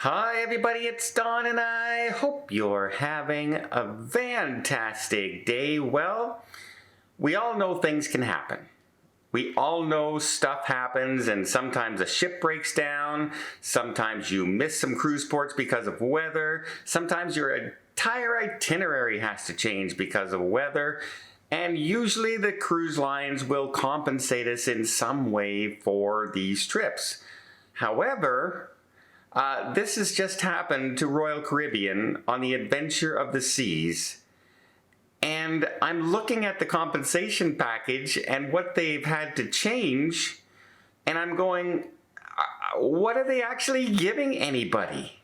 Hi everybody, it's Don and I hope you're having a fantastic day. Well, we all know things can happen. We all know stuff happens and sometimes a ship breaks down, sometimes you miss some cruise ports because of weather, sometimes your entire itinerary has to change because of weather, and usually the cruise lines will compensate us in some way for these trips. However, this has just happened to Royal Caribbean on the Adventure of the Seas. And I'm looking at the compensation package and what they've had to change, and I'm going, what are they actually giving anybody?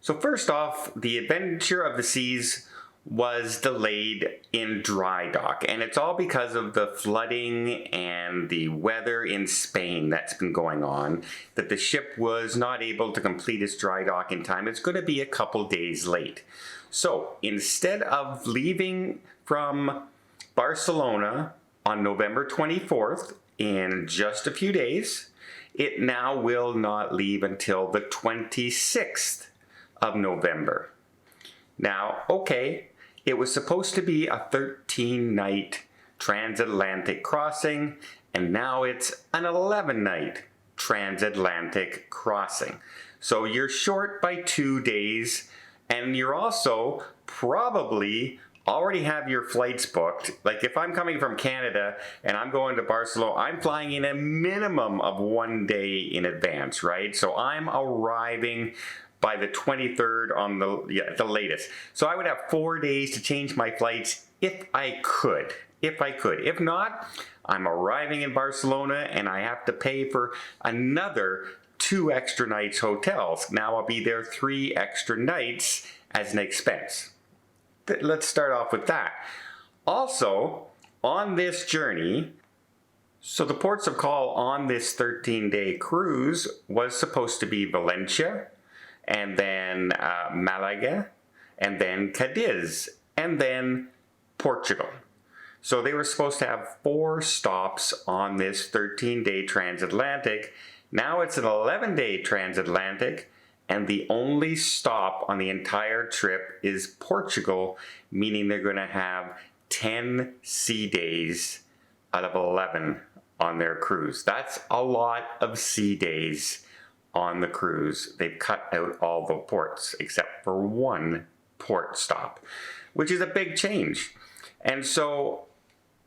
So first off, the Adventure of the Seas was delayed in dry dock, and it's all because of the flooding and the weather in Spain that's been going on, that the ship was not able to complete its dry dock in time. It's going to be a couple days late. So instead of leaving from Barcelona on November 24th in just a few days, it now will not leave until the 26th of November. Now, okay, it was supposed to be a 13-night transatlantic crossing, and now it's an 11-night transatlantic crossing. So you're short by 2 days, and you're also probably already have your flights booked. Like if I'm coming from Canada and I'm going to Barcelona, I'm flying in a minimum of 1 day in advance, right? So I'm arriving by the 23rd on the latest. So I would have 4 days to change my flights if I could. If not, I'm arriving in Barcelona and I have to pay for another 2 extra nights hotels. Now I'll be there 3 extra nights as an expense. Let's start off with that. Also, on this journey, so the ports of call on this 13-day cruise was supposed to be Valencia, and then Malaga, and then Cadiz, and then Portugal. So they were supposed to have 4 stops on this 13-day transatlantic. Now it's an 11-day transatlantic, and the only stop on the entire trip is Portugal, meaning they're going to have 10 sea days out of 11 on their cruise. That's a lot of sea days on the cruise. They've cut out all the ports except for 1 port stop, which is a big change. And so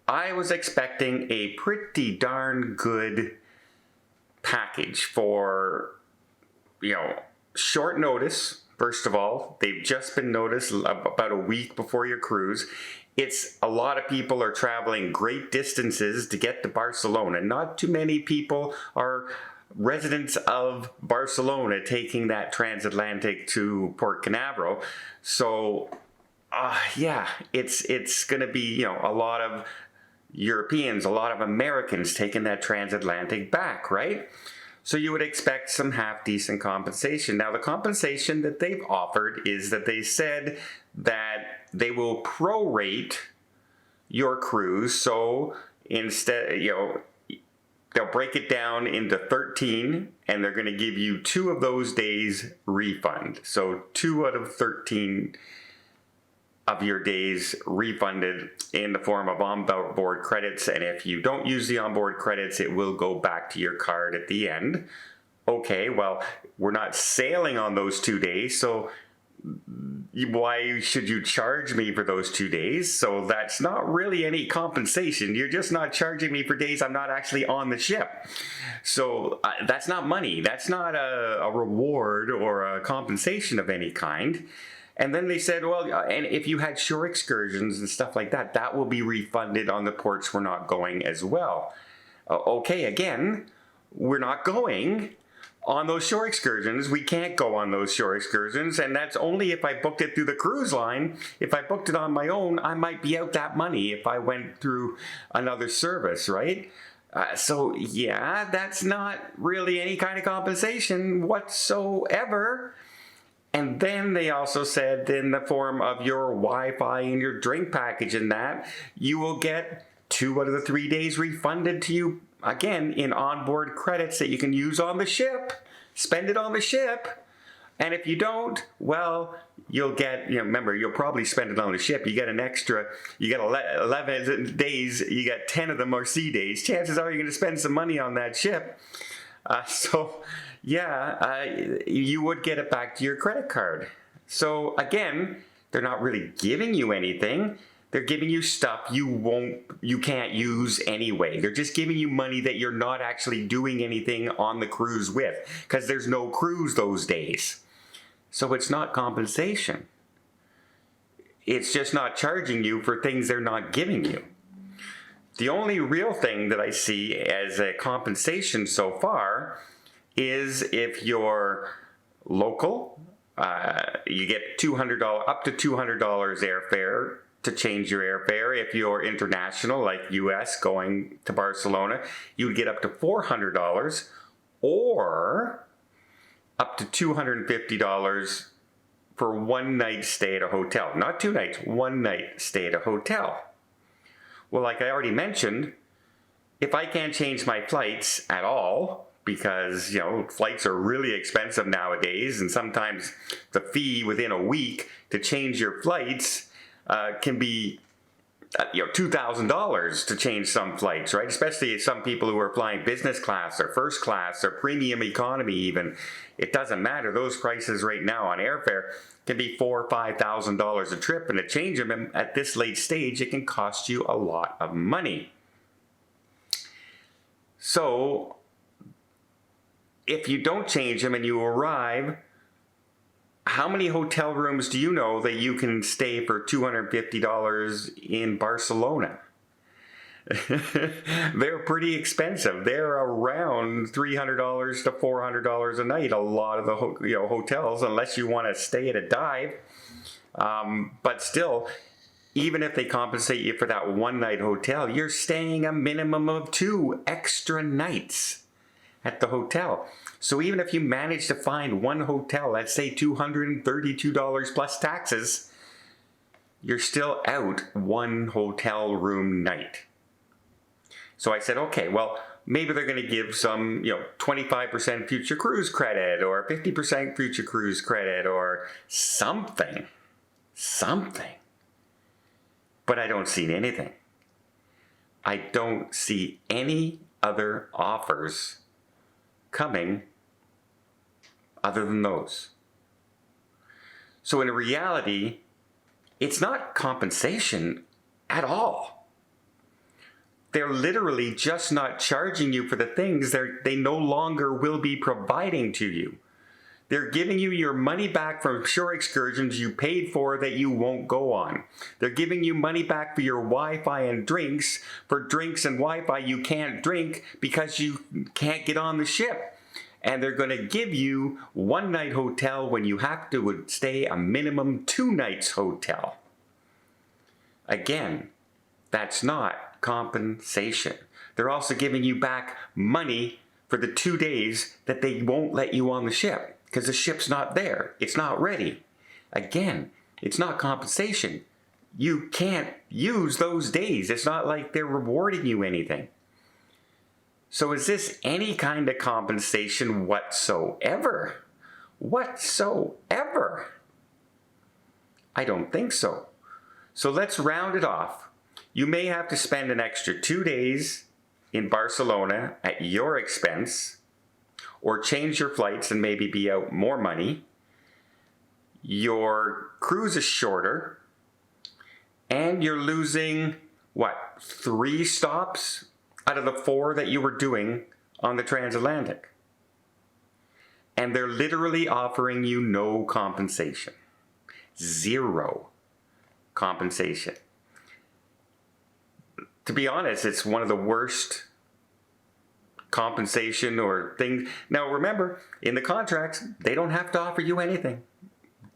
I was expecting a pretty darn good package for, short notice. First of all, they've just been noticed about a week before your cruise. It's a lot of people are traveling great distances to get to Barcelona. Not too many people are residents of Barcelona taking that transatlantic to Port Canaveral. So it's going to be, a lot of Europeans, a lot of Americans taking that transatlantic back, right? So you would expect some half-decent compensation. Now, the compensation that they've offered is that they said that they will prorate your cruise. So instead, they'll break it down into 13, and they're going to give you 2 of those days refund. So 2 out of 13 of your days refunded in the form of onboard credits. And if you don't use the onboard credits, it will go back to your card at the end. Okay, well, we're not sailing on those 2 days, so why should you charge me for those 2 days? So that's not really any compensation. You're just not charging me for days I'm not actually on the ship. So that's not money. That's not a reward or a compensation of any kind. And then they said, well, and if you had shore excursions and stuff like that, that will be refunded on the ports we're not going as well. Okay, again, we're not going on those shore excursions. We can't go on those shore excursions, and that's only if I booked it through the cruise line. If I booked it on my own, I might be out that money if I went through another service, right? So yeah, that's not really any kind of compensation whatsoever. And then they also said in the form of your Wi-Fi and your drink package and that, you will get 2 out of the 3 days refunded to you, again, in onboard credits that you can use on the ship. Spend it on the ship. And if you don't, well, you'll get, remember, you'll probably spend it on the ship. You get an extra, you get 11 days, you get 10 of them are sea days. Chances are you're going to spend some money on that ship. You would get it back to your credit card. So again, they're not really giving you anything. They're giving you stuff you can't use anyway. They're just giving you money that you're not actually doing anything on the cruise with, because there's no cruise those days. So it's not compensation. It's just not charging you for things they're not giving you. The only real thing that I see as a compensation so far is if you're local, you get up to $200 airfare to change your airfare. If you're international, like US going to Barcelona, you would get up to $400 or up to $250 for 1 night stay at a hotel. Not 2 nights, 1 night stay at a hotel. Well, like I already mentioned, if I can't change my flights at all, because, flights are really expensive nowadays, and sometimes the fee within a week to change your flights can be $2,000 to change some flights, right? Especially some people who are flying business class or first class or premium economy even. It doesn't matter. Those prices right now on airfare can be $4,000 or $5,000 a trip, and to change them at this late stage, it can cost you a lot of money. So if you don't change them and you arrive, how many hotel rooms do you know that you can stay for $250 in Barcelona? They're pretty expensive. They're around $300 to $400 a night, a lot of the hotels, unless you want to stay at a dive. But still, even if they compensate you for that 1 night hotel, you're staying a minimum of 2 extra nights at the hotel. So even if you manage to find one hotel, let's say $232 plus taxes, you're still out 1 hotel room night. So I said, okay, well, maybe they're going to give some, 25% future cruise credit or 50% future cruise credit or something. But I don't see anything. I don't see any other offers coming other than those. So in reality, it's not compensation at all. They're literally just not charging you for the things they no longer will be providing to you. They're giving you your money back from shore excursions you paid for that you won't go on. They're giving you money back for your Wi-Fi and drinks, for drinks and Wi-Fi you can't drink because you can't get on the ship. And they're going to give you 1 night hotel when you have to stay a minimum 2 nights hotel. Again, that's not compensation. They're also giving you back money for the 2 days that they won't let you on the ship because the ship's not there. It's not ready. Again, it's not compensation. You can't use those days. It's not like they're rewarding you anything. So is this any kind of compensation whatsoever? Whatsoever? I don't think so. So let's round it off. You may have to spend an extra 2 days in Barcelona at your expense, or change your flights and maybe be out more money. Your cruise is shorter, and you're losing, 3 stops out of the 4 that you were doing on the transatlantic. And they're literally offering you no compensation. 0 compensation. To be honest, it's one of the worst compensation or things. Now remember, in the contracts, they don't have to offer you anything.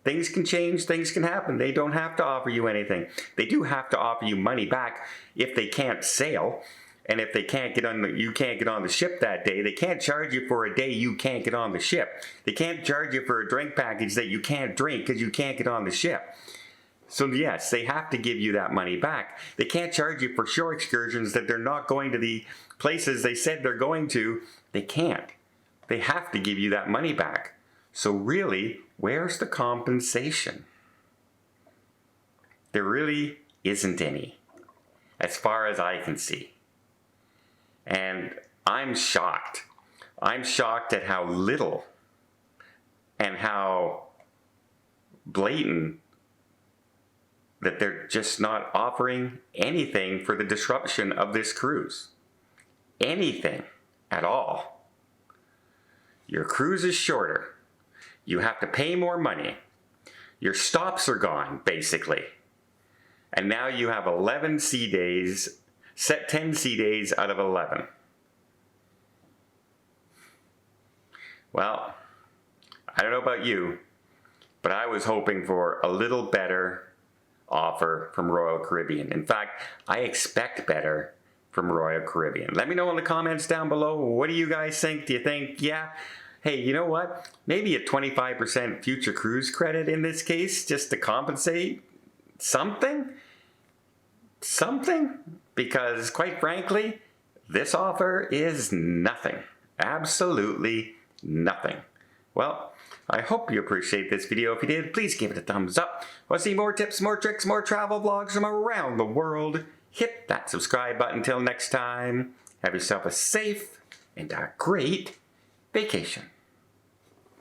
Things can change, things can happen. They don't have to offer you anything. They do have to offer you money back if they can't sail. And if they can't get on you can't get on the ship that day, they can't charge you for a day you can't get on the ship. They can't charge you for a drink package that you can't drink because you can't get on the ship. So yes, they have to give you that money back. They can't charge you for shore excursions that they're not going to the places they said they're going to. They can't. They have to give you that money back. So really, where's the compensation? There really isn't any, as far as I can see. And I'm shocked. I'm shocked at how little and how blatant that they're just not offering anything for the disruption of this cruise. Anything at all. Your cruise is shorter. You have to pay more money. Your stops are gone, basically. And now you have 11 sea days, set 10 sea days out of 11. Well, I don't know about you, but I was hoping for a little better offer from Royal Caribbean. In fact, I expect better from Royal Caribbean. Let me know in the comments down below. What do you guys think? Do you think, yeah, hey, you know what? Maybe a 25% future cruise credit in this case, just to compensate something? Something? Because quite frankly, this offer is nothing. Absolutely nothing. Well, I hope you appreciate this video. If you did, please give it a thumbs up. Want to see more tips, more tricks, more travel vlogs from around the world? Hit that subscribe button. Until next time, have yourself a safe and a great vacation.